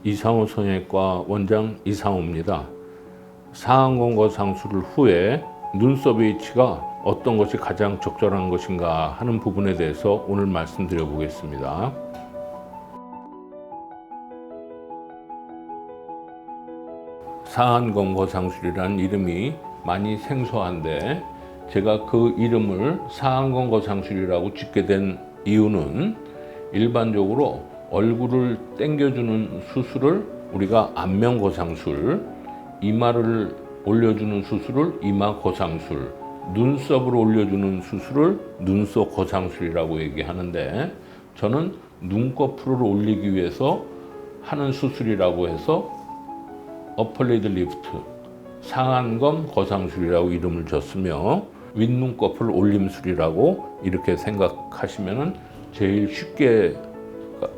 이상호 성형외과 원장 이상호입니다. 상안검 거상술 후에 눈썹의 위치가 어떤 것이 가장 적절한 것인가 하는 부분에 대해서 오늘 말씀드려 보겠습니다. 상안검 거상술이라는 이름이 많이 생소한데 제가 그 이름을 상안검 거상술이라고 짓게 된 이유는 일반적으로 얼굴을 당겨주는 수술을 우리가 안면 거상술, 이마를 올려주는 수술을 이마 거상술, 눈썹을 올려주는 수술을 눈썹 거상술이라고 얘기하는데 저는 눈꺼풀을 올리기 위해서 하는 수술이라고 해서 어퍼리드 리프트, 상안검 거상술이라고 이름을 줬으며 윗눈꺼풀 올림술이라고 이렇게 생각하시면 제일 쉽게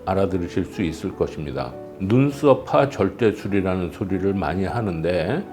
알아들으실 수 있을 것입니다. 눈썹파 절제술이라는 소리를 많이 하는데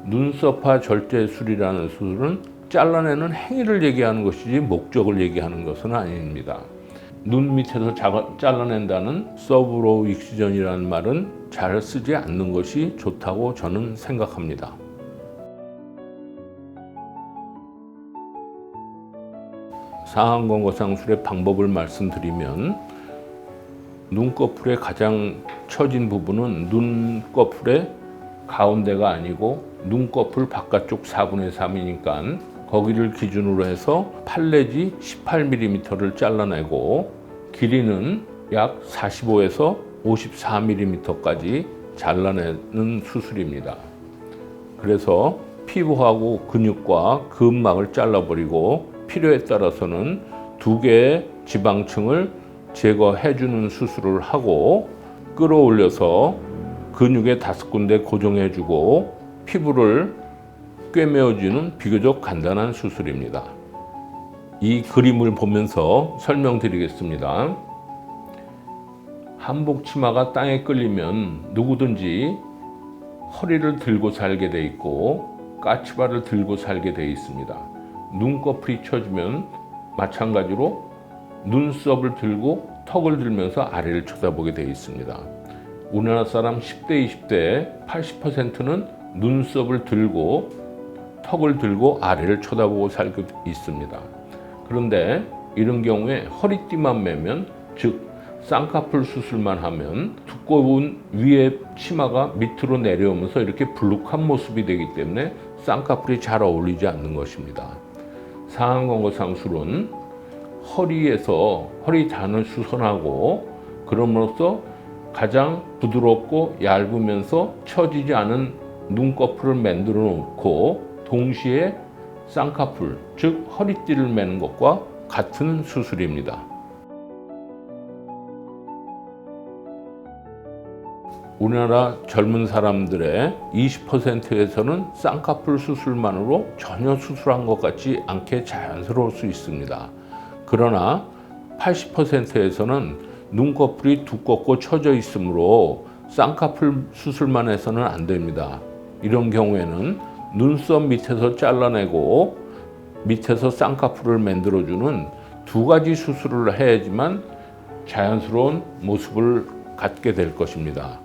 눈썹파 절제술이라는 수술은 잘라내는 행위를 얘기하는 것이지 목적을 얘기하는 것은 아닙니다. 눈 밑에서 잘라낸다는 서브로우 익시전이라는 말은 잘 쓰지 않는 것이 좋다고 저는 생각합니다. 상안검 거상술의 방법을 말씀드리면 눈꺼풀의 가장 처진 부분은 눈꺼풀의 가운데가 아니고 눈꺼풀 바깥쪽 4분의 3이니까 거기를 기준으로 해서 8 내지 18mm를 잘라내고 길이는 약 45에서 54mm까지 잘라내는 수술입니다. 그래서 피부하고 근육과 근막을 잘라버리고 필요에 따라서는 2개의 지방층을 제거해주는 수술을 하고 끌어올려서 근육에 5군데 고정해주고 피부를 꿰매어주는 비교적 간단한 수술입니다. 이 그림을 보면서 설명드리겠습니다. 한복 치마가 땅에 끌리면 누구든지 허리를 들고 살게 돼 있고 까치발을 들고 살게 돼 있습니다. 눈꺼풀이 처지면 마찬가지로 눈썹을 들고 턱을 들면서 아래를 쳐다보게 돼 있습니다. 우리나라 사람 10대, 20대 80%는 눈썹을 들고 턱을 들고 아래를 쳐다보고 살고 있습니다. 그런데 이런 경우에 허리띠만 매면, 즉 쌍꺼풀 수술만 하면 두꺼운 위에 치마가 밑으로 내려오면서 이렇게 불룩한 모습이 되기 때문에 쌍꺼풀이 잘 어울리지 않는 것입니다. 상안검 거상술은 허리에서 허리단을 수선하고 그럼으로써 가장 부드럽고 얇으면서 처지지 않은 눈꺼풀을 만들어 놓고 동시에 쌍꺼풀, 즉 허리띠를 매는 것과 같은 수술입니다. 우리나라 젊은 사람들의 20%에서는 쌍꺼풀 수술만으로 전혀 수술한 것 같지 않게 자연스러울 수 있습니다. 그러나 80%에서는 눈꺼풀이 두껍고 처져 있으므로 쌍꺼풀 수술만 해서는 안 됩니다. 이런 경우에는 눈썹 밑에서 잘라내고 밑에서 쌍꺼풀을 만들어주는 2가지 수술을 해야지만 자연스러운 모습을 갖게 될 것입니다.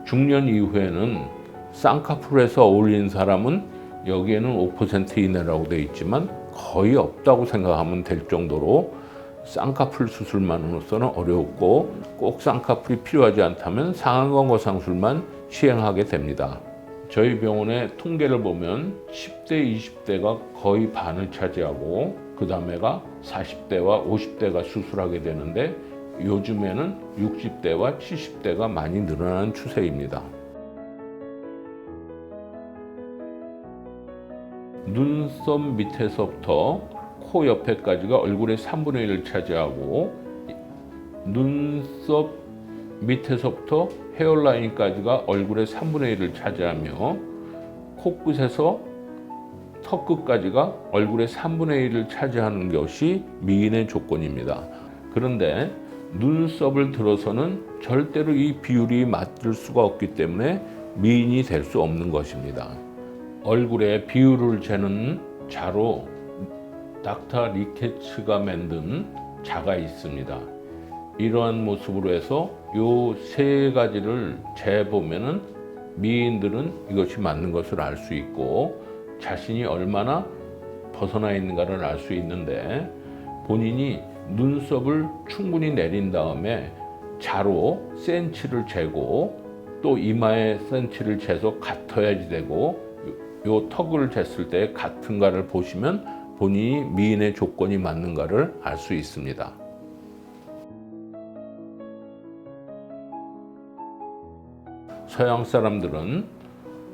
중년 이후에는 쌍꺼풀에서 어울리는 사람은 여기에는 5% 이내라고 되어 있지만 거의 없다고 생각하면 될 정도로 쌍꺼풀 수술만으로서는 어렵고 꼭 쌍꺼풀이 필요하지 않다면 상안검 거상술만 시행하게 됩니다. 저희 병원의 통계를 보면 10대, 20대가 거의 반을 차지하고 그 다음에가 40대와 50대가 수술하게 되는데 요즘에는 60대와 70대가 많이 늘어나는 추세입니다. 눈썹 밑에서부터 코 옆에까지가 얼굴의 3분의 1을 차지하고 눈썹 밑에서부터 헤어라인까지가 얼굴의 3분의 1을 차지하며 코끝에서 턱끝까지가 얼굴의 3분의 1을 차지하는 것이 미인의 조건입니다. 그런데 눈썹을 들어서는 절대로 이 비율이 맞을 수가 없기 때문에 미인이 될 수 없는 것입니다. 얼굴의 비율을 재는 자로 닥터 리케츠가 만든 자가 있습니다. 이러한 모습으로 해서 요 세 가지를 재보면은 미인들은 이것이 맞는 것을 알 수 있고 자신이 얼마나 벗어나 있는가를 알 수 있는데, 본인이 눈썹을 충분히 내린 다음에 자로 센치를 재고 또 이마에 센치를 재서 같아야지 되고, 요 턱을 쟀을 때 같은가를 보시면 본인이 미인의 조건이 맞는가를 알 수 있습니다. 서양 사람들은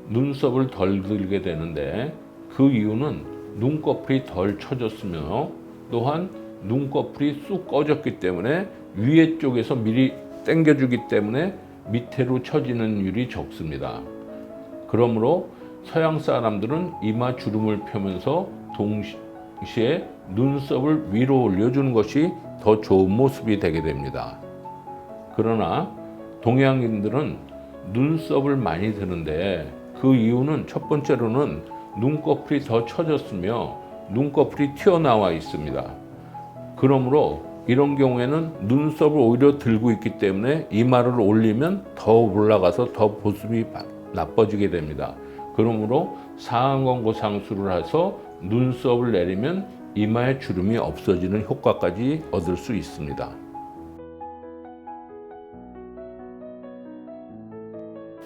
눈썹을 덜 들게 되는데 그 이유는 눈꺼풀이 덜 처졌으며 또한 눈꺼풀이 쑥 꺼졌기 때문에 위에 쪽에서 미리 당겨주기 때문에 밑으로 처지는 율이 적습니다. 그러므로 서양 사람들은 이마 주름을 펴면서 동시에 눈썹을 위로 올려주는 것이 더 좋은 모습이 되게 됩니다. 그러나 동양인들은 눈썹을 많이 드는데 그 이유는 첫 번째로는 눈꺼풀이 더 처졌으며 눈꺼풀이 튀어나와 있습니다. 그러므로 이런 경우에는 눈썹을 오히려 들고 있기 때문에 이마를 올리면 더 올라가서 더 모습이 나빠지게 됩니다. 그러므로 상안검고 상수를 해서 눈썹을 내리면 이마의 주름이 없어지는 효과까지 얻을 수 있습니다.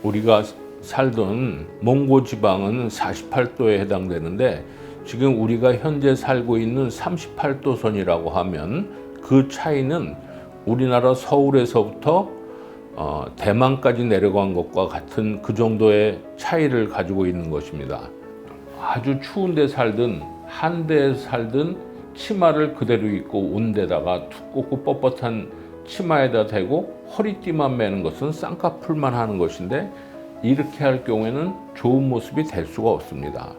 우리가 살던 몽고 지방은 48도에 해당되는데 지금 우리가 현재 살고 있는 38도 선이라고 하면 그 차이는 우리나라 서울에서부터 대만까지 내려간 것과 같은 그 정도의 차이를 가지고 있는 것입니다. 아주 추운 데 살든 한 데에 살든 치마를 그대로 입고 온 데다가 두껍고 뻣뻣한 치마에다 대고 허리띠만 매는 것은 쌍꺼풀만 하는 것인데, 이렇게 할 경우에는 좋은 모습이 될 수가 없습니다.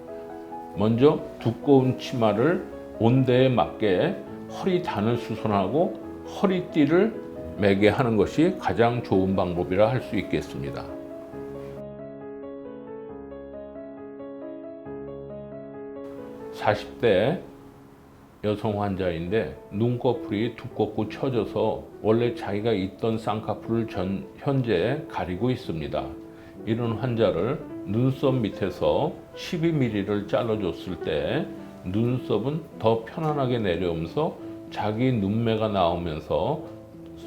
먼저 두꺼운 치마를 온대에 맞게 허리 단을 수선하고 허리띠를 매게 하는 것이 가장 좋은 방법이라 할 수 있겠습니다. (40대) 여성 환자인데 눈꺼풀이 두껍고 처져서 원래 자기가 있던 쌍꺼풀을 현재 가리고 있습니다. 이런 환자를 눈썹 밑에서 12mm를 잘라줬을 때 눈썹은 더 편안하게 내려오면서 자기 눈매가 나오면서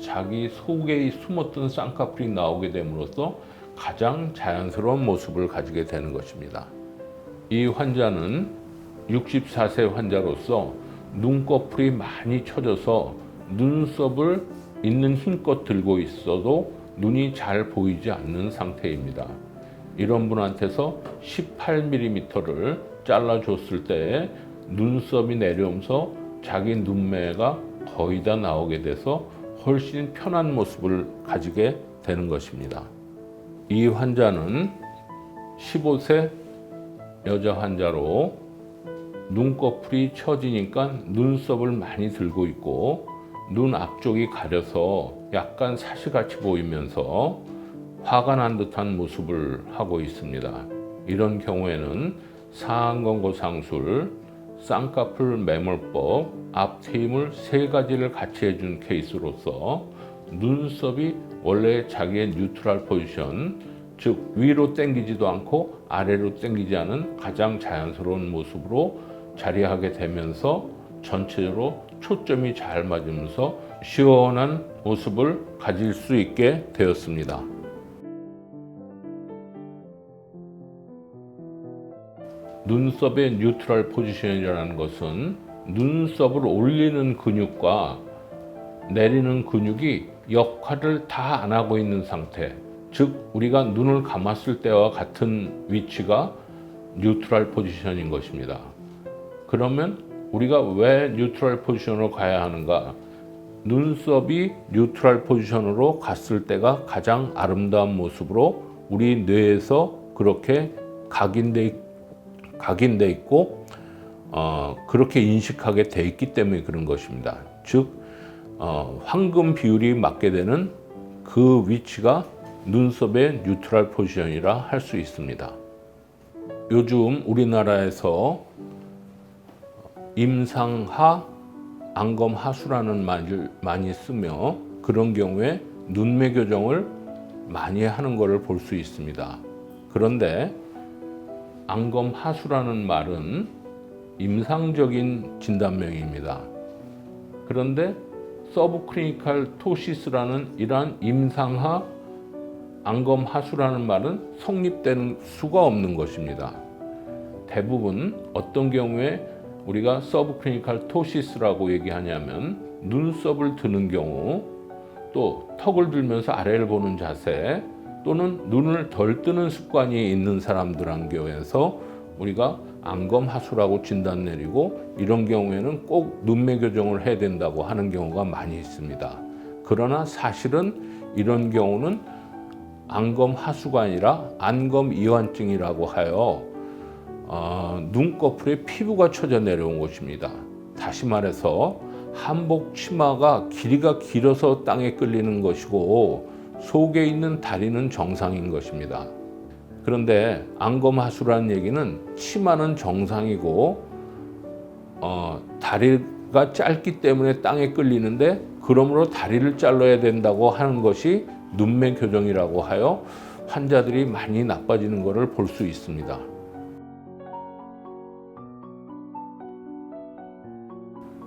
자기 속에 숨었던 쌍꺼풀이 나오게 됨으로써 가장 자연스러운 모습을 가지게 되는 것입니다. 이 환자는 64세 환자로서 눈꺼풀이 많이 처져서 눈썹을 있는 힘껏 들고 있어도 눈이 잘 보이지 않는 상태입니다. 이런 분한테서 18mm를 잘라줬을 때 눈썹이 내려오면서 자기 눈매가 거의 다 나오게 돼서 훨씬 편한 모습을 가지게 되는 것입니다. 이 환자는 15세 여자 환자로 눈꺼풀이 처지니까 눈썹을 많이 들고 있고 눈 앞쪽이 가려서 약간 사시같이 보이면서 화가 난 듯한 모습을 하고 있습니다. 이런 경우에는 상안검고 상술, 쌍꺼풀 매몰법, 앞트임을 세 가지를 같이 해준 케이스로서 눈썹이 원래 자기의 뉴트럴 포지션, 즉 위로 당기지도 않고 아래로 당기지 않은 가장 자연스러운 모습으로 자리하게 되면서 전체적으로 초점이 잘 맞으면서 시원한 모습을 가질 수 있게 되었습니다. 눈썹의 뉴트럴 포지션이라는 것은 눈썹을 올리는 근육과 내리는 근육이 역할을 다 안 하고 있는 상태, 즉 우리가 눈을 감았을 때와 같은 위치가 뉴트럴 포지션인 것입니다. 그러면 우리가 왜 뉴트럴 포지션으로 가야 하는가? 눈썹이 뉴트럴 포지션으로 갔을 때가 가장 아름다운 모습으로 우리 뇌에서 그렇게 각인돼 있고 그렇게 인식하게 돼 있기 때문에 그런 것입니다. 즉 황금 비율이 맞게 되는 그 위치가 눈썹의 뉴트럴 포지션이라 할 수 있습니다. 요즘 우리나라에서 임상하, 안검하수라는 말을 많이 쓰며 그런 경우에 눈매 교정을 많이 하는 것을 볼 수 있습니다. 그런데 안검하수라는 말은 임상적인 진단명입니다. 그런데 서브클리니컬 토시스라는 이러한 임상하 안검하수라는 말은 성립되는 수가 없는 것입니다. 대부분 어떤 경우에 우리가 서브클리니컬 토시스라고 얘기하냐면 눈썹을 드는 경우, 또 턱을 들면서 아래를 보는 자세, 또는 눈을 덜 뜨는 습관이 있는 사람들한 경우에서 우리가 안검하수라고 진단 내리고, 이런 경우에는 꼭 눈매 교정을 해야 된다고 하는 경우가 많이 있습니다. 그러나 사실은 이런 경우는 안검하수가 아니라 안검이완증이라고 하여 눈꺼풀에 피부가 쳐져 내려온 것입니다. 다시 말해서 한복 치마가 길이가 길어서 땅에 끌리는 것이고 속에 있는 다리는 정상인 것입니다. 그런데 안검하수라는 얘기는 치마는 정상이고 다리가 짧기 때문에 땅에 끌리는데, 그러므로 다리를 잘라야 된다고 하는 것이 눈매 교정이라고 하여 환자들이 많이 나빠지는 것을 볼 수 있습니다.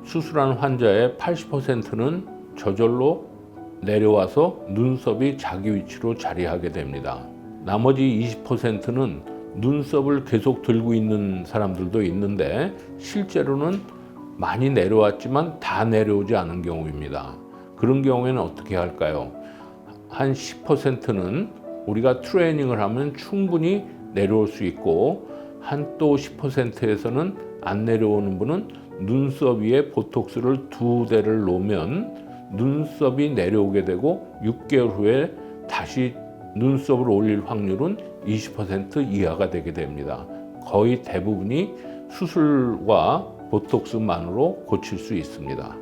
수술한 환자의 80%는 저절로 내려와서 눈썹이 자기 위치로 자리하게 됩니다. 나머지 20%는 눈썹을 계속 들고 있는 사람들도 있는데, 실제로는 많이 내려왔지만 다 내려오지 않은 경우입니다. 그런 경우에는 어떻게 할까요? 한 10%는 우리가 트레이닝을 하면 충분히 내려올 수 있고, 한 또 10%에서는 안 내려오는 분은 눈썹 위에 보톡스를 2대를 놓으면 눈썹이 내려오게 되고 6개월 후에 다시 눈썹을 올릴 확률은 20% 이하가 되게 됩니다. 거의 대부분이 수술과 보톡스만으로 고칠 수 있습니다.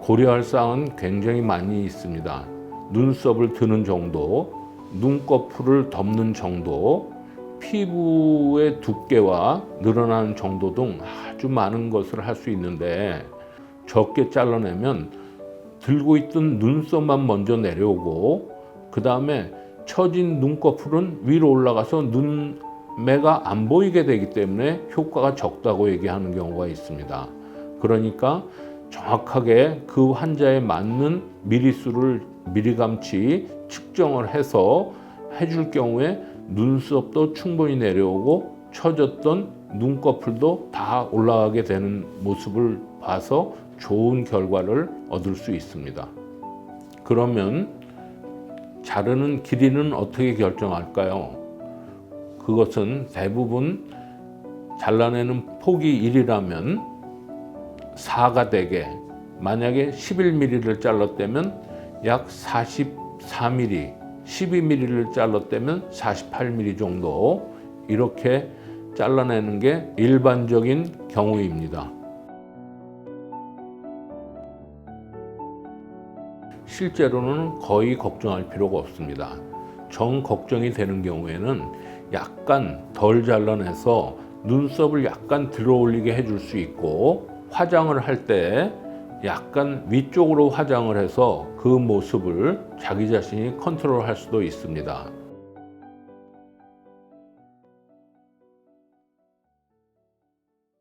고려할 사항은 굉장히 많이 있습니다. 눈썹을 드는 정도, 눈꺼풀을 덮는 정도, 피부의 두께와 늘어나는 정도 등 아주 많은 것을 할 수 있는데, 적게 잘라내면 들고 있던 눈썹만 먼저 내려오고, 그 다음에 처진 눈꺼풀은 위로 올라가서 눈매가 안 보이게 되기 때문에 효과가 적다고 얘기하는 경우가 있습니다. 그러니까 정확하게 그 환자에 맞는 미리수를 미리감치 측정을 해서 해줄 경우에 눈썹도 충분히 내려오고 처졌던 눈꺼풀도 다 올라가게 되는 모습을 봐서 좋은 결과를 얻을 수 있습니다. 그러면 자르는 길이는 어떻게 결정할까요? 그것은 대부분 잘라내는 폭이 1이라면 4가 되게, 만약에 11mm를 잘랐다면 약 44mm, 12mm를 잘랐다면 48mm 정도, 이렇게 잘라내는 게 일반적인 경우입니다. 실제로는 거의 걱정할 필요가 없습니다. 정 걱정이 되는 경우에는 약간 덜 잘라내서 눈썹을 약간 들어 올리게 해줄 수 있고, 화장을 할 때 약간 위쪽으로 화장을 해서 그 모습을 자기 자신이 컨트롤할 수도 있습니다.